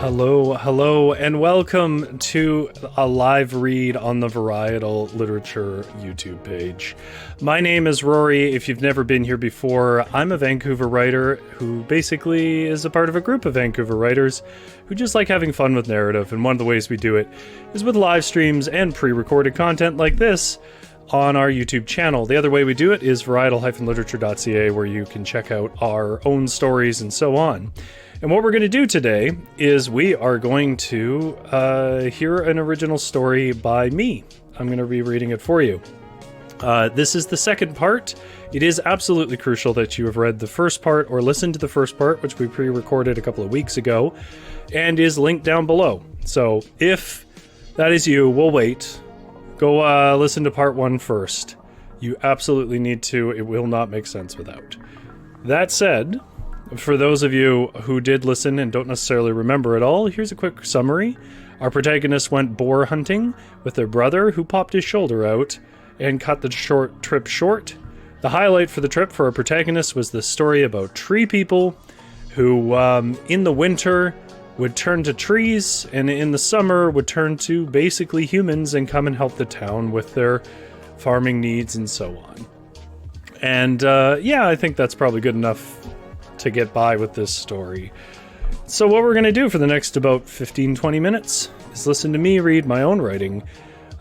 Hello, and welcome to a live read on the Varietal Literature YouTube page. My name is Rory. If you've never been here before, I'm a Vancouver writer who basically is a part of a group of Vancouver writers who just like having fun with narrative, and one of the ways we do it is with live streams and pre-recorded content like this on our YouTube channel. The other way we do it is varietal-literature.ca, where you can check out our own stories and so on. And what we're going to do today is we are going to hear an original story by me. I'm going to be reading it for you. This is the second part. It is absolutely crucial that you have read the first part or listened to the first part, which we pre-recorded a couple of weeks ago, and is linked down below. So if that is you, we'll wait. Go listen to part one first. You absolutely need to. It will not make sense without. That said, for those of you who did listen and don't necessarily remember it all, here's a quick summary. Our protagonist went boar hunting with their brother, who popped his shoulder out and cut the trip short. The highlight for the trip for our protagonist was the story about tree people who, in the winter, would turn to trees, and in the summer would turn to basically humans and come and help the town with their farming needs and so on. And yeah, I think that's probably good enough to get by with this story. So what we're going to do for the next about 15-20 minutes is listen to me read my own writing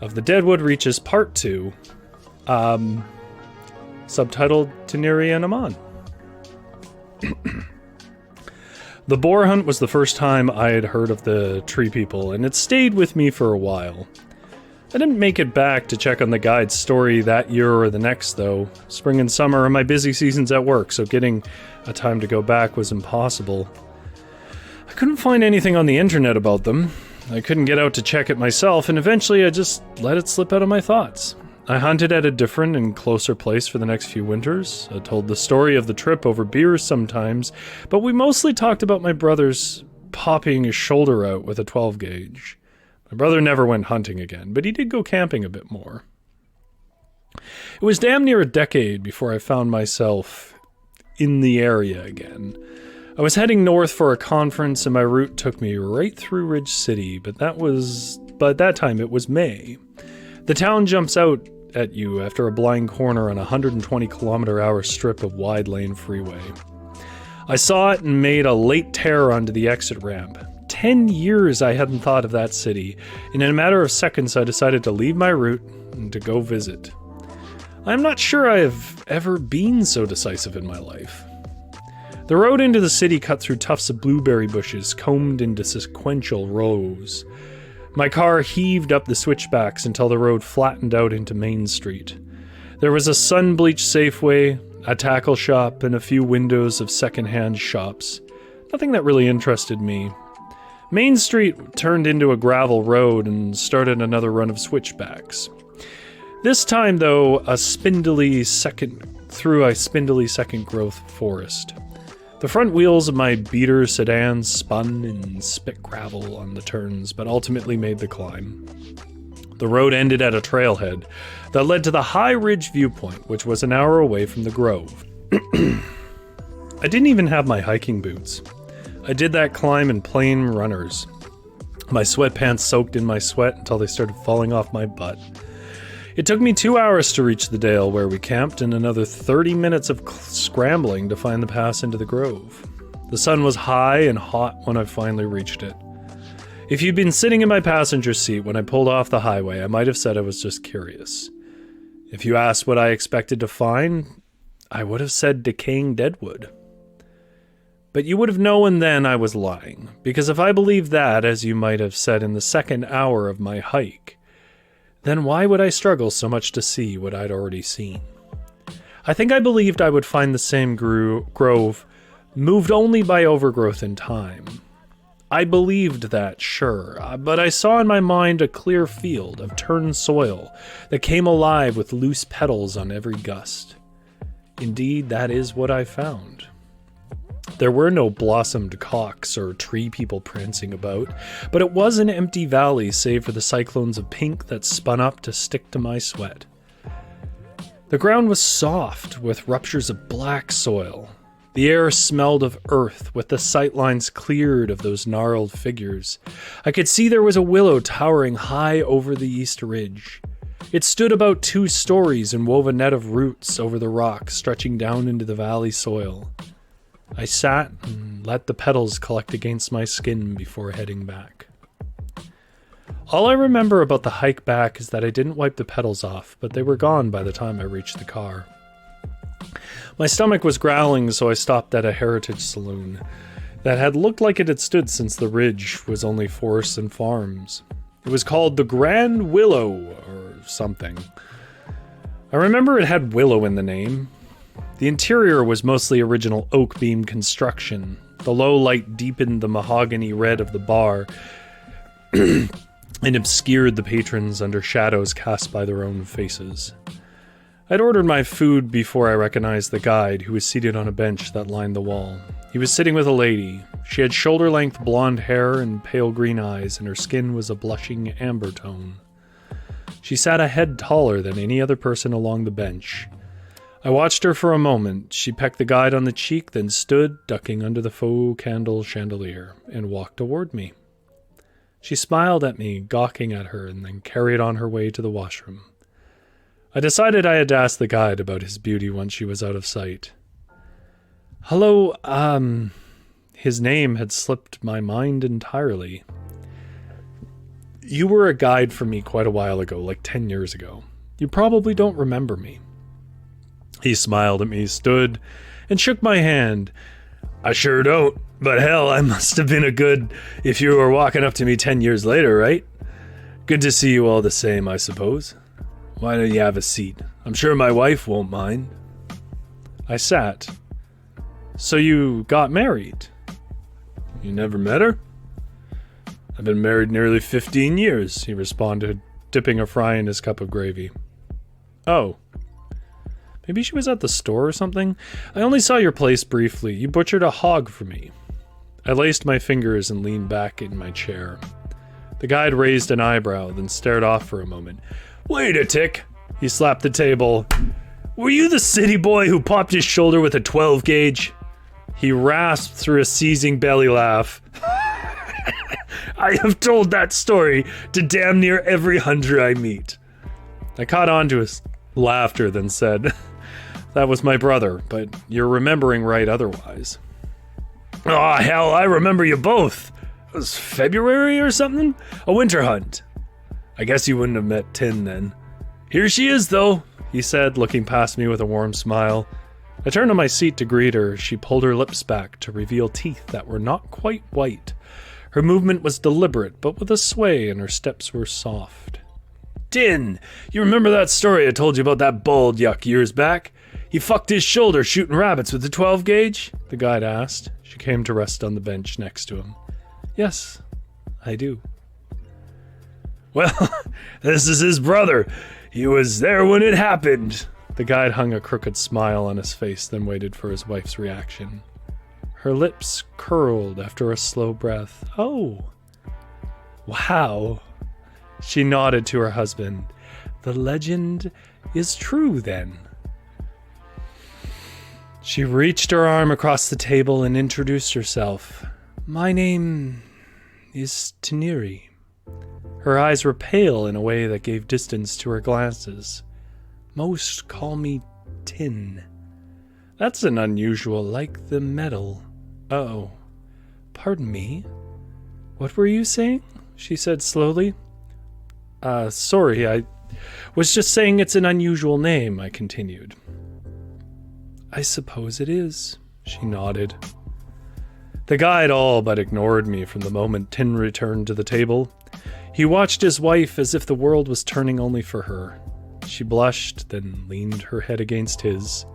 of The Deadwood Reaches Part 2, subtitled Teniri and Aman. The boar hunt was the first time I had heard of the tree people, and it stayed with me for a while. I didn't make it back to check on the guide's story that year or the next, though. Spring and summer are my busy seasons at work, so getting a time to go back was impossible. I couldn't find anything on the internet about them. I couldn't get out to check it myself, and eventually I just let it slip out of my thoughts. I hunted at a different and closer place for the next few winters. I told the story of the trip over beers sometimes, but we mostly talked about my brother's popping his shoulder out with a 12 gauge. My brother never went hunting again, but he did go camping a bit more. It was damn near a decade before I found myself in the area again. I was heading north for a conference, and my route took me right through Ridge City, but at that time it was May. The town jumps out at you after a blind corner on a 120-kilometer-hour strip of wide-lane freeway. I saw it and made a late tear onto the exit ramp. 10 years I hadn't thought of that city, and in a matter of seconds I decided to leave my route and to go visit. I'm not sure I have ever been so decisive in my life. The road into the city cut through tufts of blueberry bushes, combed into sequential rows. My car heaved up the switchbacks until the road flattened out into Main Street. There was a sun-bleached Safeway, a tackle shop, and a few windows of second-hand shops. Nothing that really interested me. Main Street turned into a gravel road and started another run of switchbacks. This time, though, through a spindly second-growth forest. The front wheels of my beater sedan spun and spit gravel on the turns, but ultimately made the climb. The road ended at a trailhead that led to the High Ridge viewpoint, which was an hour away from the Grove. I didn't even have my hiking boots. I did that climb in plain runners. My sweatpants soaked in my sweat until they started falling off my butt. It took me 2 hours to reach the dale where we camped, and another 30 minutes of scrambling to find the pass into the Grove. The sun was high and hot when I finally reached it. If you'd been sitting in my passenger seat when I pulled off the highway, I might have said I was just curious. If you asked what I expected to find, I would have said decaying deadwood. But you would have known then I was lying, because if I believed that, as you might have said in the second hour of my hike, then why would I struggle so much to see what I'd already seen? I think I believed I would find the same grove, moved only by overgrowth in time. I believed that, sure, but I saw in my mind a clear field of turned soil that came alive with loose petals on every gust. Indeed, that is what I found. There were no blossomed cocks or tree people prancing about, but it was an empty valley save for the cyclones of pink that spun up to stick to my sweat. The ground was soft, with ruptures of black soil. The air smelled of earth, with the sightlines cleared of those gnarled figures. I could see there was a willow towering high over the east ridge. It stood about 2 stories and wove a net of roots over the rock, stretching down into the valley soil. I sat and let the petals collect against my skin before heading back. All I remember about the hike back is that I didn't wipe the petals off, but they were gone by the time I reached the car. My stomach was growling, so I stopped at a heritage saloon that had looked like it had stood since the ridge was only forests and farms. It was called the Grand Willow, or something. I remember it had willow in the name. The interior was mostly original oak beam construction. The low light deepened the mahogany red of the bar and obscured the patrons under shadows cast by their own faces. I'd ordered my food before I recognized the guide, who was seated on a bench that lined the wall. He was sitting with a lady. She had shoulder-length blonde hair and pale green eyes, and her skin was a blushing amber tone. She sat a head taller than any other person along the bench. I watched her for a moment. She pecked the guide on the cheek, then stood, ducking under the faux candle chandelier, and walked toward me. She smiled at me, gawking at her, and then carried on her way to the washroom. I decided I had to ask the guide about his beauty once she was out of sight. Hello, his name had slipped my mind entirely. You were a guide for me quite a while ago, like 10 years ago. You probably don't remember me. He smiled at me, stood, and shook my hand. I sure don't, but hell, I must have been a good if you were walking up to me 10 years later, right? Good to see you all the same, I suppose. Why don't you have a seat? I'm sure my wife won't mind. I sat. So you got married? You never met her? I've been married nearly 15 years, he responded, dipping a fry in his cup of gravy. Oh. Maybe she was at the store or something? I only saw your place briefly. You butchered a hog for me. I laced my fingers and leaned back in my chair. The guide raised an eyebrow, then stared off for a moment. Wait a tick, he slapped the table. Were you the city boy who popped his shoulder with a 12 gauge? He rasped through a seizing belly laugh. I have told that story to damn near every hunter I meet. I caught on to his laughter, then said, that was my brother, but you're remembering right otherwise. Aw, hell, I remember you both. It was February or something? A winter hunt. I guess you wouldn't have met Tin then. Here she is, though, he said, looking past me with a warm smile. I turned on my seat to greet her. She pulled her lips back to reveal teeth that were not quite white. Her movement was deliberate, but with a sway, and her steps were soft. Tin, you remember that story I told you about that bald yuck years back? He fucked his shoulder shooting rabbits with the 12 gauge? The guide asked. She came to rest on the bench next to him. Yes, I do. Well, this is his brother. He was there when it happened. The guide hung a crooked smile on his face, then waited for his wife's reaction. Her lips curled after a slow breath. Oh. Wow. She nodded to her husband. The legend is true, then. She reached her arm across the table and introduced herself. My name is Taniri. Her eyes were pale in a way that gave distance to her glances. Most call me Tin. That's an unusual, like the metal. Oh, pardon me. What were you saying? She said slowly. Sorry, I was just saying it's an unusual name, I continued. I suppose it is, she nodded. The guide all but ignored me from the moment Tin returned to the table. He watched his wife as if the world was turning only for her. She blushed, then leaned her head against his.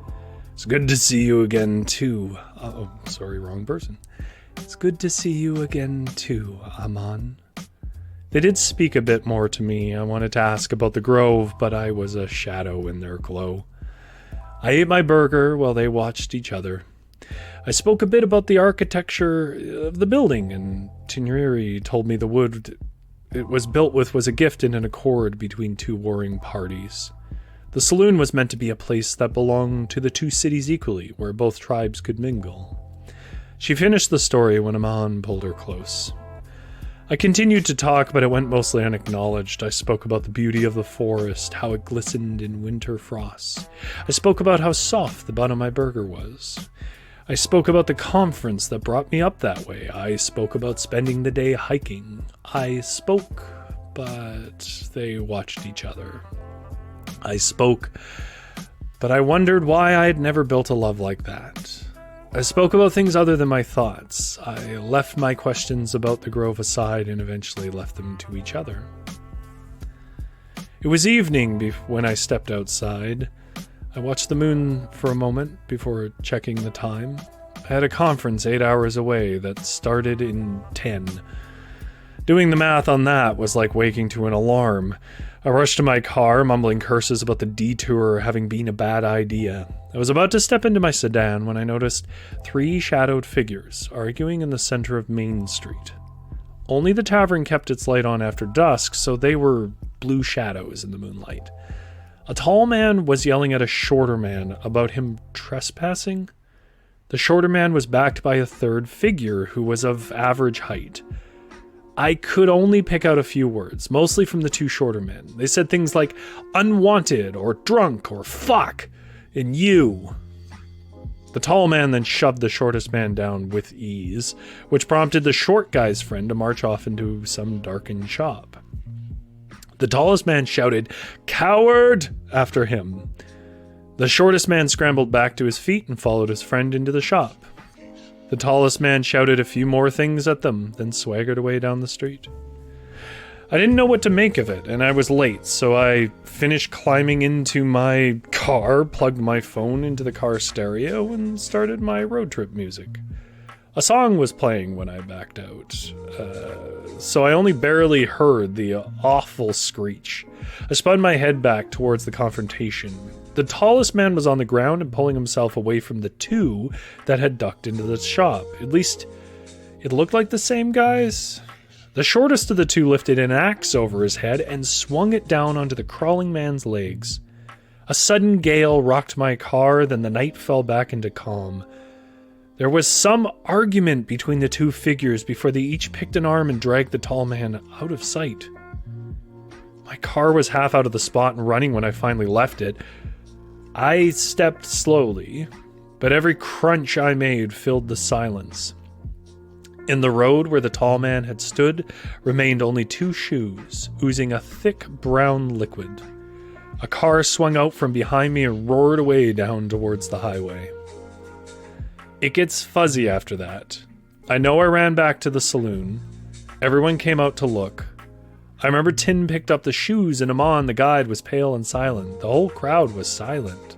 It's good to see you again, too. Oh, sorry, wrong person. It's good to see you again, too, Aman. They did speak a bit more to me. I wanted to ask about the grove, but I was a shadow in their glow. I ate my burger while they watched each other. I spoke a bit about the architecture of the building, and Tiniri told me the wood it was built with was a gift and an accord between 2 warring parties. The saloon was meant to be a place that belonged to the two cities equally, where both tribes could mingle. She finished the story when a man pulled her close. I continued to talk, but it went mostly unacknowledged. I spoke about the beauty of the forest, how it glistened in winter frosts. I spoke about how soft the bun of my burger was. I spoke about the conference that brought me up that way. I spoke about spending the day hiking. I spoke, but they watched each other. I spoke, but I wondered why I had never built a love like that. I spoke about things other than my thoughts. I left my questions about the grove aside and eventually left them to each other. It was evening when I stepped outside. I watched the moon for a moment before checking the time. I had a conference 8 hours away that started in 10. Doing the math on that was like waking to an alarm. I rushed to my car, mumbling curses about the detour having been a bad idea. I was about to step into my sedan when I noticed 3 shadowed figures arguing in the center of Main Street. Only the tavern kept its light on after dusk, so they were blue shadows in the moonlight. A tall man was yelling at a shorter man about him trespassing. The shorter man was backed by a third figure who was of average height. I could only pick out a few words, mostly from the 2 shorter men. They said things like unwanted or drunk or fuck and you. The tall man then shoved the shortest man down with ease, which prompted the short guy's friend to march off into some darkened shop. The tallest man shouted, "Coward!" after him. The shortest man scrambled back to his feet and followed his friend into the shop. The tallest man shouted a few more things at them, then swaggered away down the street. I didn't know what to make of it, and I was late, so I finished climbing into my car, plugged my phone into the car stereo, and started my road trip music. A song was playing when I backed out, so I only barely heard the awful screech. I spun my head back towards the confrontation. The tallest man was on the ground and pulling himself away from the 2 that had ducked into the shop. At least, it looked like the same guys. The shortest of the 2 lifted an axe over his head and swung it down onto the crawling man's legs. A sudden gale rocked my car, then the night fell back into calm. There was some argument between the 2 figures before they each picked an arm and dragged the tall man out of sight. My car was half out of the spot and running when I finally left it. I stepped slowly, but every crunch I made filled the silence. In the road where the tall man had stood remained only 2 shoes, oozing a thick brown liquid. A car swung out from behind me and roared away down towards the highway. It gets fuzzy after that. I know I ran back to the saloon. Everyone came out to look. I remember Tin picked up the shoes and Amon, the guide, was pale and silent. The whole crowd was silent.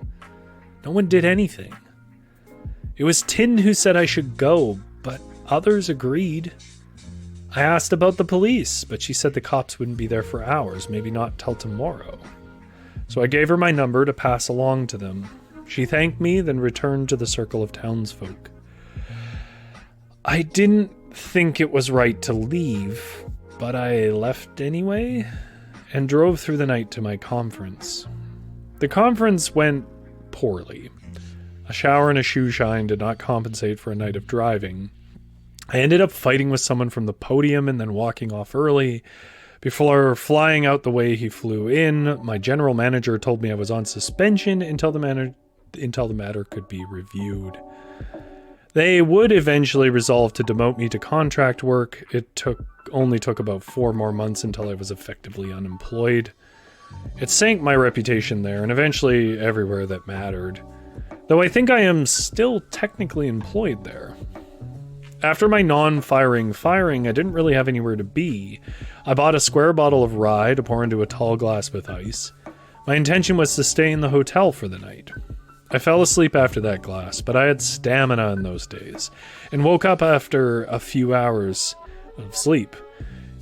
No one did anything. It was Tin who said I should go, but others agreed. I asked about the police, but she said the cops wouldn't be there for hours, maybe not till tomorrow. So I gave her my number to pass along to them. She thanked me, then returned to the circle of townsfolk. I didn't think it was right to leave, but I left anyway, and drove through the night to my conference. The conference went poorly. A shower and a shoe shine did not compensate for a night of driving. I ended up fighting with someone from the podium and then walking off early. Before flying out the way he flew in, my general manager told me I was on suspension until the matter could be reviewed. They would eventually resolve to demote me to contract work. It only took about 4 more months until I was effectively unemployed. It sank my reputation there, and eventually everywhere that mattered. Though I think I am still technically employed there. After my non-firing firing, I didn't really have anywhere to be. I bought a square bottle of rye to pour into a tall glass with ice. My intention was to stay in the hotel for the night. I fell asleep after that glass, but I had stamina in those days, and woke up after a few hours of sleep.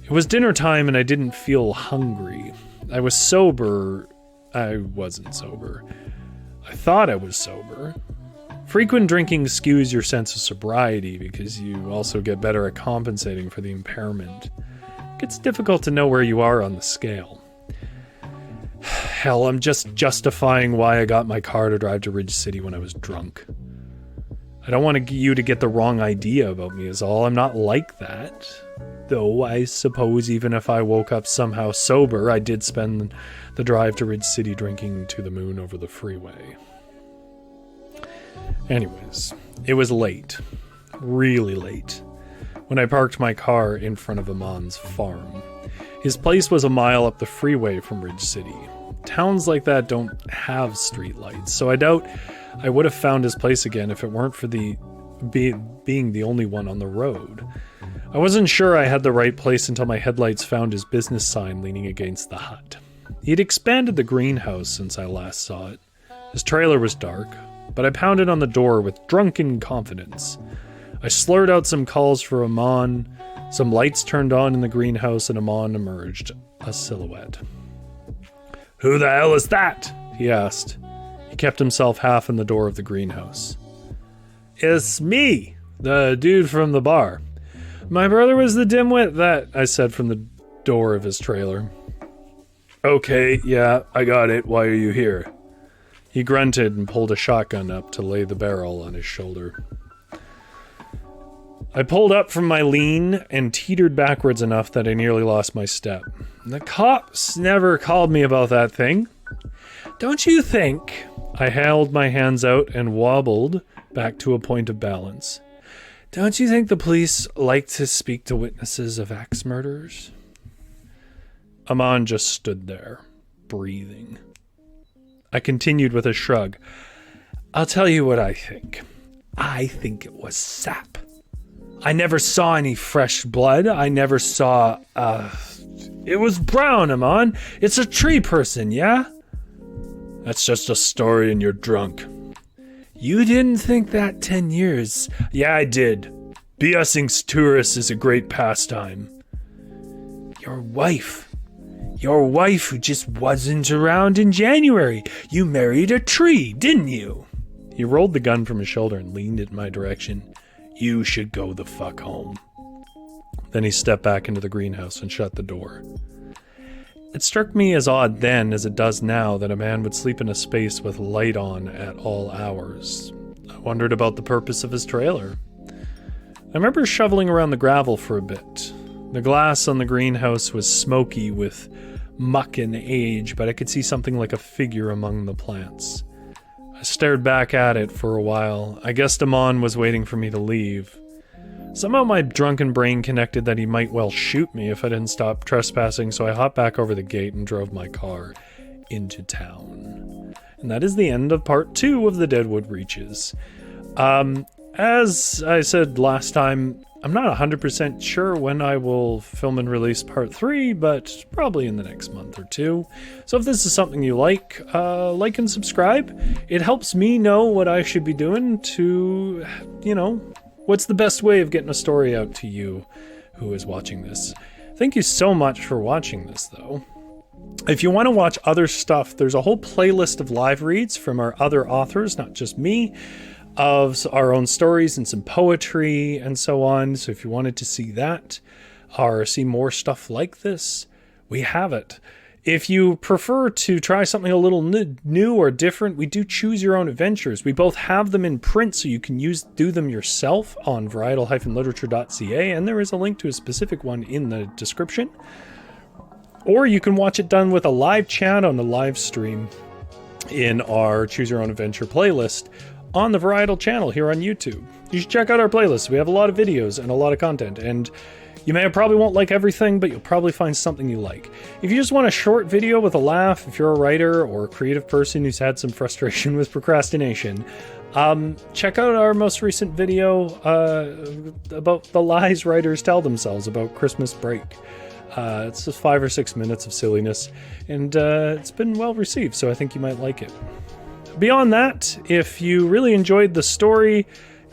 It was dinner time and I didn't feel hungry. I was sober. I wasn't sober. I thought I was sober. Frequent drinking skews your sense of sobriety because you also get better at compensating for the impairment. It gets difficult to know where you are on the scale. hell, I'm just justifying why I got my car to drive to Ridge City when I was drunk. I don't want you to get the wrong idea about me is all. I'm not like that. Though I suppose even if I woke up somehow sober, I did spend the drive to Ridge City drinking to the moon over the freeway. Anyways, it was late. Really late. When I parked my car in front of Amon's farm. His place was a mile up the freeway from Ridge City. Towns like that don't have streetlights, so I doubt I would have found his place again if it weren't for being the only one on the road. I wasn't sure I had the right place until my headlights found his business sign leaning against the hut. He'd expanded the greenhouse since I last saw it. His trailer was dark, but I pounded on the door with drunken confidence. I slurred out some calls for Amon. Some lights turned on in the greenhouse and Amon emerged, a silhouette. "Who the hell is that?" he asked. He kept himself half in the door of the greenhouse. "It's me, the dude from the bar. My brother was the dimwit that," I said from the door of his trailer. "Okay, yeah, I got it. Why are you here?" He grunted and pulled a shotgun up to lay the barrel on his shoulder. I pulled up from my lean and teetered backwards enough that I nearly lost my step. "The cops never called me about that thing. Don't you think?" I held my hands out and wobbled back to a point of balance. "Don't you think the police like to speak to witnesses of axe murders?" Amon just stood there, breathing. I continued with a shrug. "I'll tell you what I think. I think it was sap. I never saw any fresh blood. I never saw, it was brown, Amon. It's a tree person, yeah?" "That's just a story and you're drunk." "You didn't think that 10 years. Yeah, I did. BSing tourists is a great pastime." Your wife who just wasn't around in January. You married a tree, didn't you?" He rolled the gun from his shoulder and leaned it in my direction. "You should go the fuck home." Then he stepped back into the greenhouse and shut the door. It struck me as odd then as it does now that a man would sleep in a space with light on at all hours. I wondered about the purpose of his trailer. I remember shoveling around the gravel for a bit. The glass on the greenhouse was smoky with muck and age, but I could see something like a figure among the plants. I stared back at it for a while. I guessed Amon was waiting for me to leave. Somehow my drunken brain connected that he might well shoot me if I didn't stop trespassing, so I hopped back over the gate and drove my car into town. And that is the end of part 2 of the Deadwood Reaches. As I said last time, I'm not 100% sure when I will film and release part 3, but probably in the next month or 2. So if this is something you like and subscribe. It helps me know what I should be doing to, what's the best way of getting a story out to you who is watching this. Thank you so much for watching this, though. If you want to watch other stuff, there's a whole playlist of live reads from our other authors, not just me, of our own stories and some poetry and so on. So if you wanted to see that or see more stuff like this, we have it. If you prefer to try something a little new or different, we do Choose Your Own Adventures. We both have them in print, so you can do them yourself on varietal-literature.ca, and there is a link to a specific one in the description. Or you can watch it done with a live chat on a live stream in our Choose Your Own Adventure playlist on the Varietal channel here on YouTube. You should check out our playlist. We have a lot of videos and a lot of content, and you probably won't like everything, but you'll probably find something you like. If you just want a short video with a laugh, if you're a writer or a creative person who's had some frustration with procrastination, check out our most recent video about the lies writers tell themselves about Christmas break. It's just 5 or 6 minutes of silliness, and it's been well received, so I think you might like it. Beyond that, if you really enjoyed the story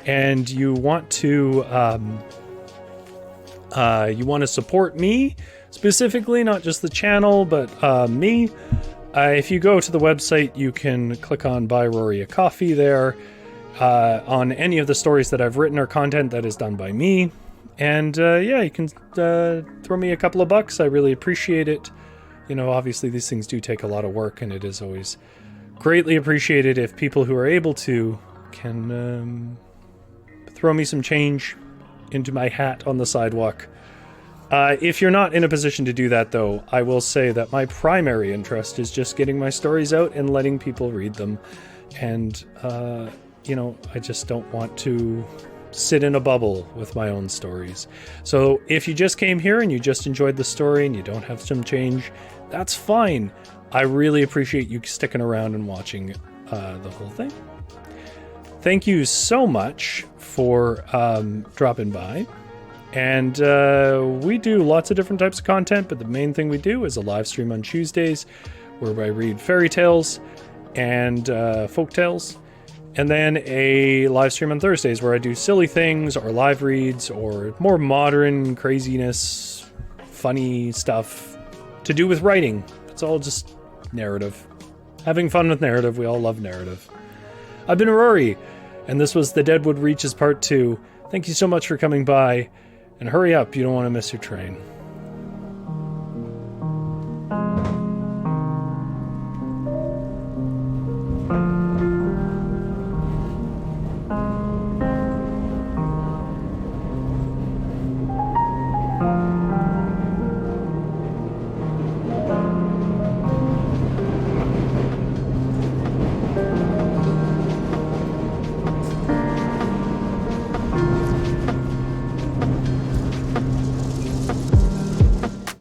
and you want to support me specifically, not just the channel, but me, if you go to the website, you can click on Buy Rory a Coffee there on any of the stories that I've written or content that is done by me. And you can throw me a couple of bucks. I really appreciate it. obviously these things do take a lot of work, and it is always greatly appreciated if people who are able to can throw me some change into my hat on the sidewalk. If you're not in a position to do that, though, I will say that my primary interest is just getting my stories out and letting people read them. And, I just don't want to sit in a bubble with my own stories. So if you just came here and you just enjoyed the story and you don't have some change, that's fine. I really appreciate you sticking around and watching the whole thing. Thank you so much for dropping by. And we do lots of different types of content, but the main thing we do is a live stream on Tuesdays where I read fairy tales and folk tales, and then a live stream on Thursdays where I do silly things or live reads or more modern craziness, funny stuff to do with writing. It's all just narrative. Having fun with narrative. We all love narrative. I've been Rory, and this was The Deadwood Reaches Part 2. Thank you so much for coming by. And hurry up, you don't want to miss your train.